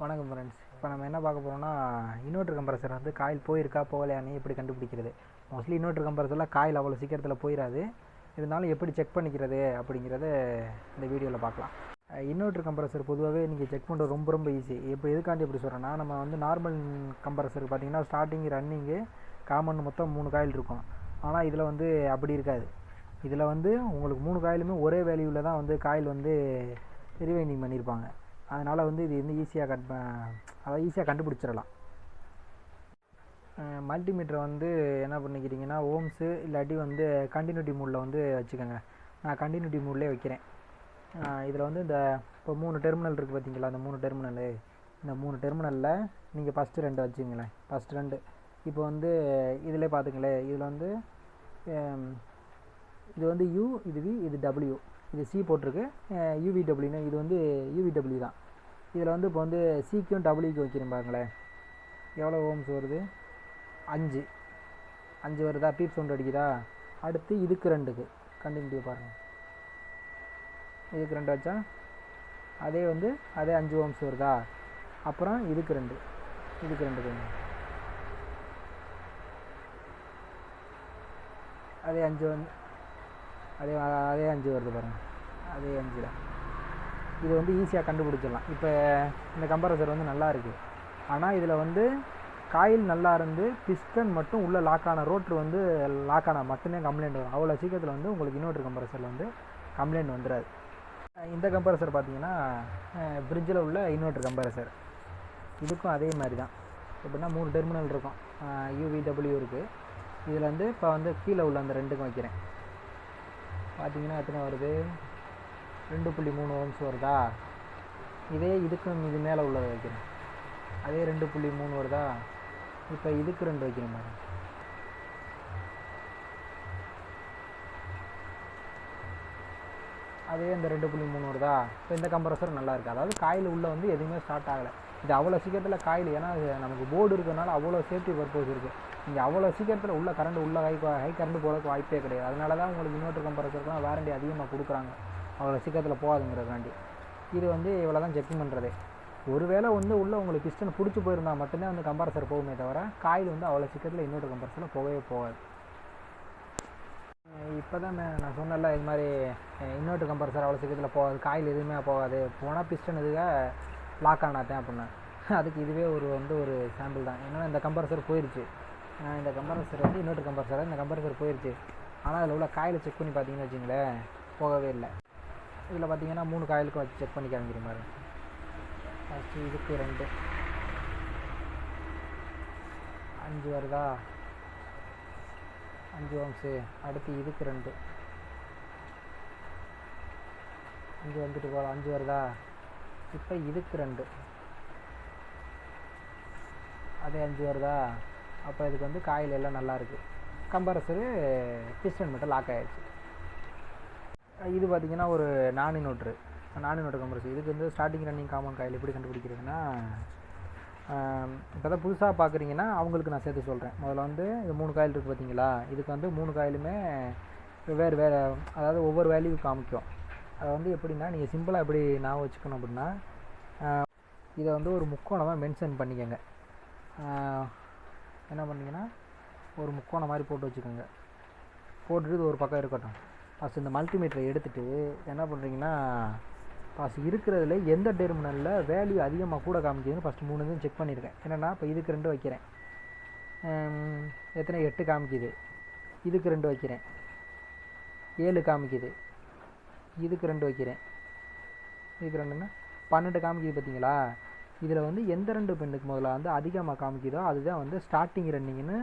வணக்கம் ஃப்ரெண்ட்ஸ். இப்போ நம்ம என்ன பார்க்க போகிறோம்னா, இன்வெர்ட்டர் கம்ப்ரஸர் வந்து காயில் போயிருக்கா போகலையான்னு எப்படி கண்டுபிடிக்கிறது. மோஸ்ட்லி இன்வெர்ட்டர் கம்ப்ரஸரில் காயில் அவ்வளோ சீக்கிரத்தில் போயிடாது. இருந்தாலும் எப்படி செக் பண்ணிக்கிறது அப்படிங்கிறத இந்த வீடியோவில் பார்க்கலாம். இன்வெர்ட்டர் கம்ப்ரஸர் பொதுவாகவே நீங்கள் செக் பண்ணுறது ரொம்ப ஈஸி. இப்போ எதுக்காண்டி எப்படி சொல்கிறேன்னா, நம்ம வந்து நார்மல் கம்ப்ரஸர் பார்த்திங்கன்னா ஸ்டார்டிங் ரன்னிங்கு காமன் மொத்தம் 3 காயில் இருக்கும். ஆனால் இதில் வந்து அப்படி இருக்காது. இதில் வந்து உங்களுக்கு 3 காயிலுமே ஒரே வேல்யூவில் தான் வந்து காயில் வந்து ரீவைண்டிங் பண்ணியிருப்பாங்க. அதனால் வந்து இது வந்து ஈஸியாக கண்டுபிடிச்சிடலாம். மல்டிமீட்டரை வந்து என்ன பண்ணிக்கிறீங்கன்னா, ஓம்ஸு இல்லாட்டி வந்து கண்டினியூட்டி மூடில் வந்து வச்சுக்கோங்க. நான் கண்டினியூட்டி மூட்லேயே வைக்கிறேன். இதில் வந்து இப்போ 3 டெர்மினல் இருக்குது பார்த்தீங்களா, அந்த 3 டெர்மினலு, இந்த 3 டெர்மினலில் நீங்கள் ஃபஸ்ட்டு 2 வச்சுங்களேன். ஃபஸ்ட்டு 2 இப்போ வந்து இதிலே பார்த்துங்களேன். இதில் வந்து இது வந்து யூ, இது வி, இது டபிள்யூ, இது சி போட்டிருக்கு. யூவிடபிள்யூன்னு இது வந்து யூவிடபிள்யூ தான். இதில் வந்து இப்போ வந்து சிக்கும் டபிள்யூக்கு வைக்கிறேன் பாருங்களேன். எவ்வளோ ஓம்ஸ் வருது? 5 வருதா? பீப் சவுண்ட் அடிக்குதா? அடுத்து இதுக்கு 2க்கு கண்டினியூ பாருங்கள். இதுக்கு 2 வச்சா அதே 5 ஓம்ஸ் வருதா? அப்புறம் இதுக்கு 2 கொஞ்சம் அதே 5 வந்து அதே 5 வருது பாருங்கள். அதே 5 தான். இது வந்து ஈஸியாக கண்டுபிடிச்சிடலாம். இப்போ இந்த கம்ப்ரஸர் வந்து நல்லா இருக்குது. ஆனால் இதில் வந்து காயில் நல்லா இருந்து பிஸ்டன் மட்டும் உள்ளே லாக்கான ரோட்ரு வந்து லாக்கான மட்டுமே கம்ப்ளைண்ட் வரும். அவ்வளோ சீக்கிரத்தில் வந்து உங்களுக்கு இன்வெர்ட்டர் கம்ப்ரஸரில் வந்து கம்ப்ளைண்ட் வந்துடாது. இந்த கம்ப்ரஸர் பார்த்தீங்கன்னா ஃப்ரிட்ஜில் உள்ள இன்வெர்ட்டர் கம்ப்ரஸர். இதுக்கும் அதே மாதிரி தான். எப்படின்னா 3 டெர்மினல் இருக்கும். யூவிடபிள்யூ இருக்குது. இதில் வந்து இப்போ வந்து கீழே உள்ள அந்த 2க்கும் வைக்கிறேன். பார்த்தீங்கன்னா எத்தனை வருது? 2.3 ஓம்ஸ் வருதா? இதே இதுக்கும் இது மேலே உள்ளதை வைக்கிறேன். அதே 2.3 வருதா? இப்போ இதுக்கு 2 வைக்கிறேன் பாருங்க. அதே இந்த 2.3 வருதா? இப்போ இந்த கம்ப்ரஸர் நல்லா இருக்குது. அதாவது காயில் உள்ளே வந்து எதுவுமே ஸ்டார்ட் ஆகலை. இது அவ்வளோ சீக்கிரத்தில் காயில், ஏன்னா நமக்கு போர்டு இருக்கிறதுனால அவ்வளோ சேஃப்டி பர்பஸ் இருக்குது. நீங்கள் அவ்வளோ சீக்கிரத்தில் உள்ள கரண்ட் உள்ள ஹை கரண்ட் போகிறதுக்கு வாய்ப்பே கிடையாது. அதனால தான் உங்களுக்கு இன்வெர்ட்டர் கம்ப்ரஸருக்குலாம் வாரண்டி அதிகமாக கொடுக்குறாங்க, அவ்வளோ சீக்கிரத்தில் போகாதுங்கிறதுக்காண்டி. இது வந்து இவ்வளோ தான் செக்கிங் பண்ணுறது. ஒருவேளை வந்து உள்ளே உங்களுக்கு பிஸ்டன் பிடிச்சி போயிருந்தால் மட்டும்தான் வந்து கம்ப்ரஸர் போகுமே தவிர காயில் வந்து அவ்வளோ சீக்கிரத்தில் இன்வெர்ட்டர் கம்ப்ரஸரில் போகவே போகாது. இப்போ தான் நான் சொன்னல, இது மாதிரி இன்வெர்ட்டர் கம்ப்ரஸர் அவ்வளோ சீக்கிரத்தில் போகாது, காயில் எதுவுமே போகாது, போனால் பிஸ்டன் இதுக்காக லாக் ஆனாத்தேன் அப்படின்னா அதுக்கு இதுவே ஒரு சாம்பிள் தான். ஏன்னா இந்த கம்ப்ரஸர் போயிடுச்சு. இந்த கம்ப்ரஸர் வந்து இன்வெர்ட்டர் கம்ப்ரஸர், இந்த கம்ப்ரஸர் போயிடுச்சு. ஆனால் அதில் உள்ள காயில் செக் பண்ணி பார்த்தீங்கன்னு வச்சுங்களேன், போகவே இல்லை. இதில் பார்த்தீங்கன்னா 3 காயிலுக்கும் வச்சு செக் பண்ணி காமிக்கிற மாதிரி. ஃபஸ்ட்டு இதுக்கு 2 5 வருதா? 5 ஓம்ஸு. அடுத்து இதுக்கு 2 5 வந்துட்டு போகலாம். 5 வருதா? இப்போ இதுக்கு 2 அதே 5 வருதா? அப்போ இதுக்கு வந்து காயில் எல்லாம் நல்லாயிருக்கு. கம்ப்ரஸரு பிஸ்டன் மட்டும் லாக் ஆகிடுச்சு. இது பார்த்திங்கன்னா ஒரு நான் இன்வெர்ட்டர் கம்ப்ரஸர். இதுக்கு வந்து ஸ்டார்டிங் ரன்னிங் காமன் காயில் எப்படி கண்டுபிடிக்கிறதுனா, இப்போ தான் புதுசாக பார்க்குறீங்கன்னா அவங்களுக்கு நான் சேர்த்து சொல்கிறேன். முதல்ல வந்து இது 3 காயில் இருக்குது பார்த்தீங்களா, இதுக்கு வந்து 3 காயிலுமே வேறு அதாவது ஒவ்வொரு வேல்யூ காமிக்கும். அதை வந்து எப்படின்னா, நீங்கள் சிம்பிளாக எப்படி நான் வச்சுக்கணும் அப்படின்னா, இதை வந்து ஒரு முக்கோணமாக மென்ஷன் பண்ணிக்கோங்க. என்ன பண்ணிங்கன்னா, ஒரு முக்கோணம் மாதிரி போட்டு வச்சுக்கோங்க. போட்டுட்டு இது ஒரு பக்கம் இருக்கட்டும். ஃபஸ்ட் இந்த மல்டிமீட்டரை எடுத்துகிட்டு என்ன பண்ணுறீங்கன்னா, ஃபஸ்ட் இருக்கிறதுல எந்த டெர்மினலில் வேல்யூ அதிகமாக கூட காமிக்குதுன்னு ஃபஸ்ட்டு 3 இதையும் செக் பண்ணியிருக்கேன். என்னென்னா, இப்போ இதுக்கு 2 வைக்கிறேன். எத்தனை 8 காமிக்குது. இதுக்கு 2 வைக்கிறேன், 7 காமிக்குது. இதுக்கு 2 வைக்கிறேன், இதுக்கு 2ன்னா 12 காமிக்குது பார்த்தீங்களா. இதில் வந்து எந்த 2 பெண்ணுக்கு முதல்ல வந்து அதிகமாக காமிக்குதோ அதுதான் வந்து ஸ்டார்டிங் ரன்னிங்னு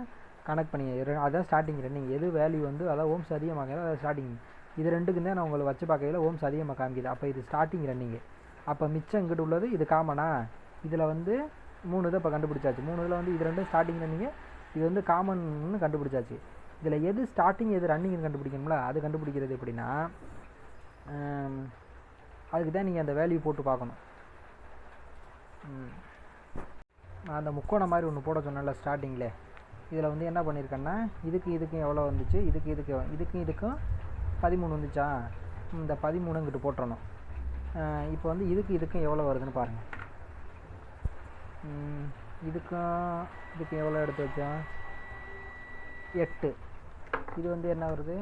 கனெக்ட் பண்ணி, அதான் ஸ்டார்டிங் ரன்னிங். எது வேல்யூ வந்து அதாவது ஓம்ஸ் அதிகமாக அதாவது ஸ்டார்டிங். இது 2க்கு தான் நான் உங்களை வச்சு பார்க்கையில் ஓம்ஸ் அதிகமாக காமிக்குது. அப்போ இது ஸ்டார்டிங் ரன்னிங்கு. அப்போ மிச்சம் இங்கிட்டு உள்ளது இது காமனா. இதில் வந்து 3 இதை இப்போ கண்டுபிடிச்சாச்சு. 3 இதில் வந்து இது 2 ஸ்டார்டிங் ரன்னிங்கு, இது வந்து காமன்னு கண்டுபிடிச்சாச்சு. இதில் எது ஸ்டார்டிங் எது ரன்னிங்னு கண்டுபிடிக்கணும்ல, அது கண்டுபிடிக்கிறது எப்படின்னா, அதுக்கு தான் நீங்கள் அந்த வேல்யூ போட்டு பார்க்கணும். நான் அந்த முக்கோணம் மாதிரி ஒன்று போட சொன்னேன்ல ஸ்டார்டிங்கில், இதில் வந்து என்ன பண்ணியிருக்கேன்னா, இதுக்கும் எவ்வளோ வந்துச்சு, இதுக்கும் 13 வந்துச்சா, இந்த 13 இங்கிட்டு போட்டுறணும். இப்போ வந்து இதுக்கும் எவ்வளோ வருதுன்னு பாருங்கள். இதுக்கு எவ்வளோ எடுத்து வச்சோம்? 8. இது வந்து என்ன வருது?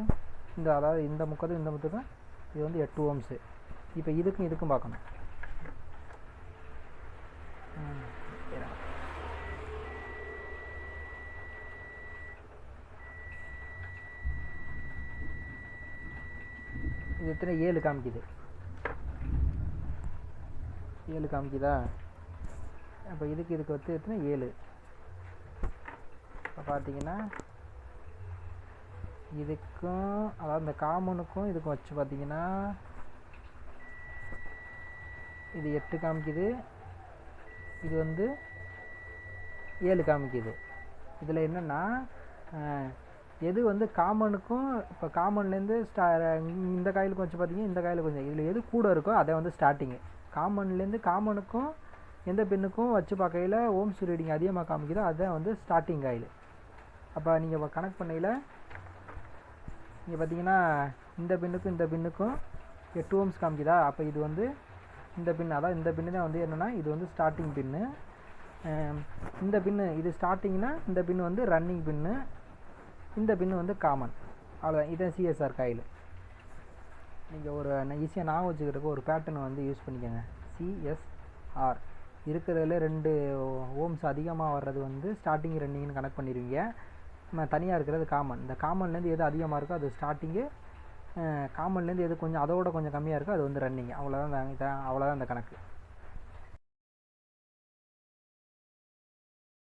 அதாவது இந்த முக்கத்துக்கும் இந்த முக்கத்துக்கும் இது வந்து 8 ஓம்ஸு. இப்போ இதுக்கும் பார்க்கணும். இது எத்தனை? 7 காமிக்குது. 7 காமிக்குதா? அப்போ இதுக்கு வந்து எத்தனை? 7. இப்போ பார்த்தீங்கன்னா இதுக்கும், அதாவது இந்த காமனுக்கும் இதுக்கும் வச்சு பார்த்தீங்கன்னா இது 8 காமிக்குது, இது வந்து 7 காமிக்குது. இதில் என்னென்னா எது வந்து காமனுக்கும், இப்போ காமன்லேருந்து இந்த காயிலுக்கும் வச்சு பார்த்தீங்கன்னா இந்த காயிலுக்கு கொஞ்சம் இதில் எது கூட இருக்கோ அதை வந்து ஸ்டார்டிங்கு. காமன்லேருந்து காமனுக்கும் எந்த பின்னுக்கும் வச்சு பார்க்கையில் ஓம்ஸ் ரீடிங் அதிகமாக காமிக்குதோ அதுதான் வந்து ஸ்டார்டிங் காயில். அப்போ நீங்கள் கனெக்ட் பண்ணையில் இங்கே பார்த்தீங்கன்னா இந்த பின்னுக்கும் 8 ஓம்ஸ் காமிக்குதா? அப்போ இது வந்து இந்த பின்னு, அதான் இந்த பின்னு தான் வந்து என்னென்னா இது வந்து ஸ்டார்டிங் பின்னு. இந்த பின்னு இது ஸ்டார்டிங்னா இந்த பின்னு வந்து ரன்னிங் பின்னு, இந்த பின்னு வந்து காமன். அவ்வளோதான். இதான் சிஎஸ்ஆர் காயில். நீங்கள் ஒரு ஈஸியாக ஞாபகம் வச்சுக்கிறதுக்கு ஒரு பேட்டர்னை வந்து யூஸ் பண்ணிக்கோங்க. சிஎஸ்ஆர் இருக்கிறதுல 2 ஓம்ஸ் அதிகமாக வர்றது வந்து ஸ்டார்டிங் ரன்னிங்னு கனெக்ட் பண்ணிடுவீங்க. தனியாக இருக்கிறது காமன். இந்த காமன்லேருந்து எது அதிகமாக இருக்கோ அது ஸ்டார்டிங்கு, காமன்லேருந்து எது கொஞ்சம் அதோட கொஞ்சம் கம்மியாக இருக்கோ அது வந்து ரன்னிங். அவ்வளோதான் இந்த கணக்கு.